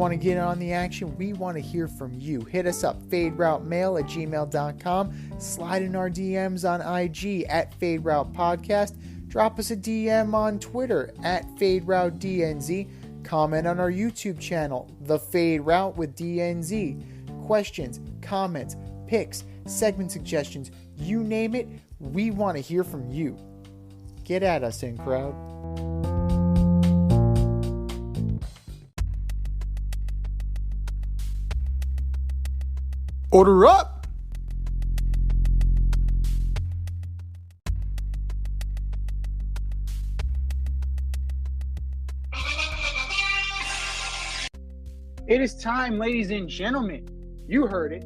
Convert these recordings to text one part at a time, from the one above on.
want to get on the action? We want to hear from you. Hit us up, faderoutemail@gmail.com. Slide in our DMs on IG at FadeRoutePodcast. Drop us a DM on Twitter at FadeRouteDNZ. Comment on our YouTube channel, The Fade Route with DNZ. Questions, comments, picks, segment suggestions, you name it, we want to hear from you. Get at us, in crowd. Order up! It is time, ladies and gentlemen. You heard it.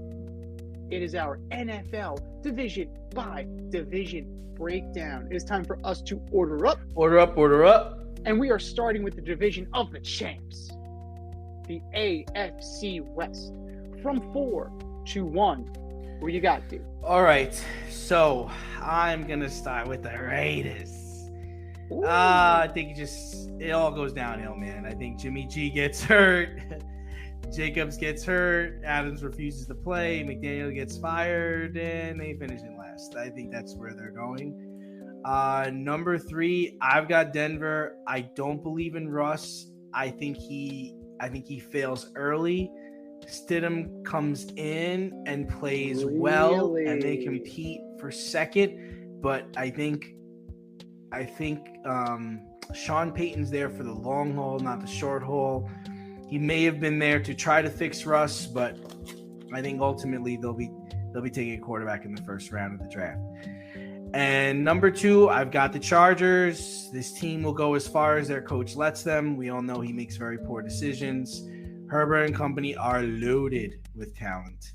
It is our NFL division by division breakdown. It is time for us to order up. Order up, order up. And we are starting with the division of the champs, the AFC West. From 4 to 1. What you got, dude? All right. So I'm going to start with the Raiders. I think it all goes downhill, man. I think Jimmy G gets hurt. Jacobs gets hurt. Adams refuses to play. McDaniel gets fired, and they finish in last. I think that's where they're going. Number 3, I've got Denver. I don't believe in Russ. I think he fails early. Stidham comes in and plays well, and they compete for second. But I think Sean Payton's there for the long haul, not the short haul. He may have been there to try to fix Russ, but I think ultimately they'll be taking a quarterback in the first round of the draft. And number 2, I've got the Chargers. This team will go as far as their coach lets them. We all know he makes very poor decisions. Herbert and company are loaded with talent.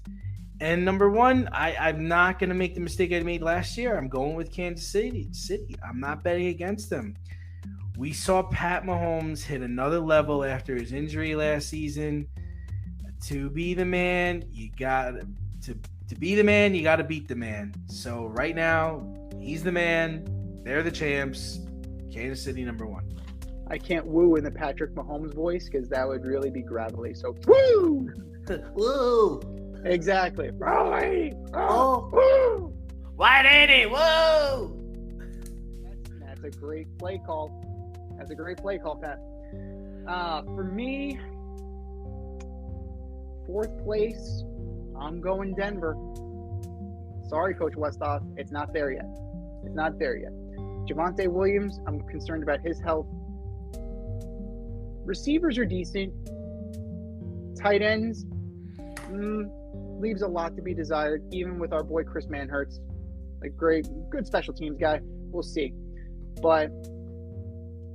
And number 1, I'm not going to make the mistake I made last year. I'm going with Kansas City. I'm not betting against them. We saw Pat Mahomes hit another level after his injury last season. To be the man, you got to be the man, you got to beat the man. So right now, he's the man. They're the champs. Kansas City number 1. I can't woo in the Patrick Mahomes voice because that would really be gravelly. So woo, woo, exactly. Oh, woo, 180, woo. That's a great play call. That's a great play call, Pat. For me, 4th place, I'm going Denver. Sorry, Coach Westhoff. It's not there yet. Javonte Williams, I'm concerned about his health. Receivers are decent. Tight ends, leaves a lot to be desired, even with our boy Chris Manhertz. Good special teams guy. We'll see. But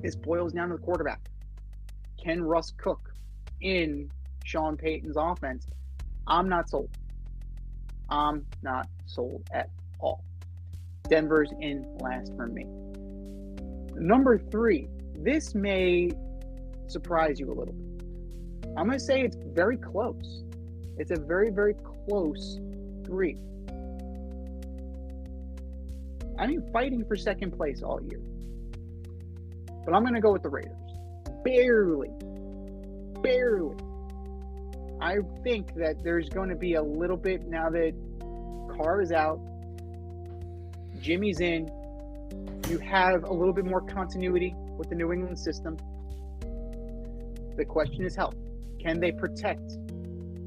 this boils down to the quarterback. Can Russ cook in Sean Payton's offense? I'm not sold. I'm not sold at all. Denver's in last for me. Number 3, this may surprise you a little bit. I'm going to say it's very close. It's a very, very close 3. I've been fighting for second place all year. But I'm going to go with the Raiders. Barely. I think that there's going to be a little bit now that Carr is out, Jimmy's in, you have a little bit more continuity with the New England system. The question is health. Can they protect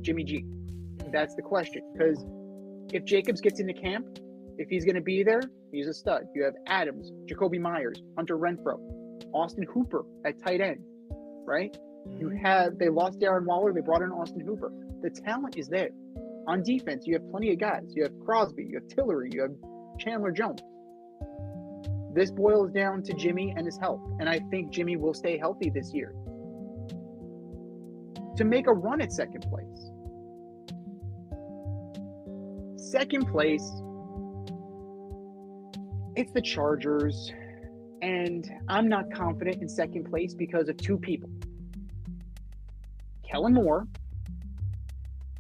Jimmy G? That's the question. Because if Jacobs gets into camp, if he's going to be there, he's a stud. You have Adams, Jacoby Myers, Hunter Renfrow, Austin Hooper at tight end, right? They lost Darren Waller, they brought in Austin Hooper. The talent is there. On defense, you have plenty of guys. You have Crosby, you have Tillery, you have Chandler Jones. This boils down to Jimmy and his health. And I think Jimmy will stay healthy this year to make a run at second place. Second place, it's the Chargers. And I'm not confident in second place because of 2 people. Kellen Moore,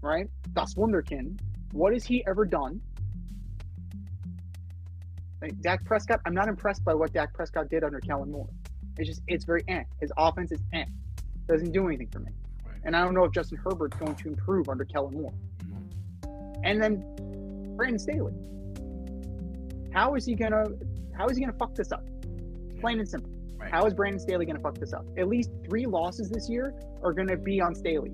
right? Das Wunderkind. What has he ever done? Like Dak Prescott, I'm not impressed by what Dak Prescott did under Kellen Moore. It's very His offense is Doesn't do anything for me. Right. And I don't know if Justin Herbert's going to improve under Kellen Moore. And then Brandon Staley. How is he gonna fuck this up? Plain and simple. Right. How is Brandon Staley gonna fuck this up? At least 3 losses this year are gonna be on Staley.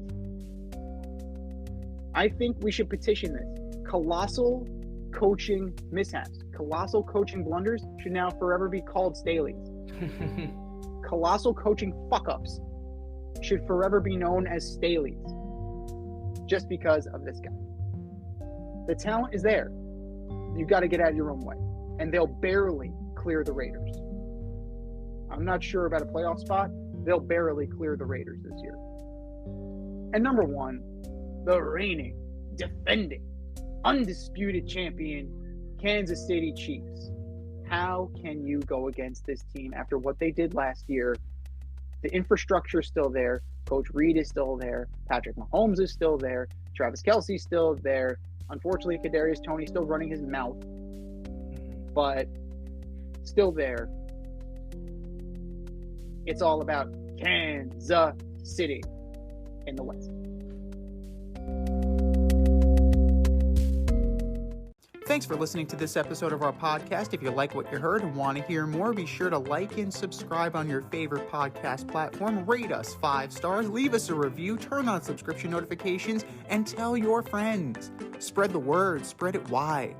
I think we should petition this. Colossal coaching mishaps, colossal coaching blunders should now forever be called Staley's. Colossal coaching fuck-ups should forever be known as Staley's. Just because of this guy. The talent is there. You got to get out of your own way. And they'll barely clear the Raiders. I'm not sure about a playoff spot. They'll barely clear the Raiders this year. And number 1, the reigning, defending, undisputed champion, Kansas City Chiefs. How can you go against this team after what they did last year? The infrastructure is still there. Coach Reed is still there. Patrick Mahomes is still there. Travis Kelce's still there. Unfortunately, Kadarius Toney's still running his mouth, but still there. It's all about Kansas City in the West. Thanks for listening to this episode of our podcast. If you like what you heard and want to hear more, be sure to like and subscribe on your favorite podcast platform. Rate us 5 stars, leave us a review, turn on subscription notifications, and tell your friends. Spread the word, spread it wide.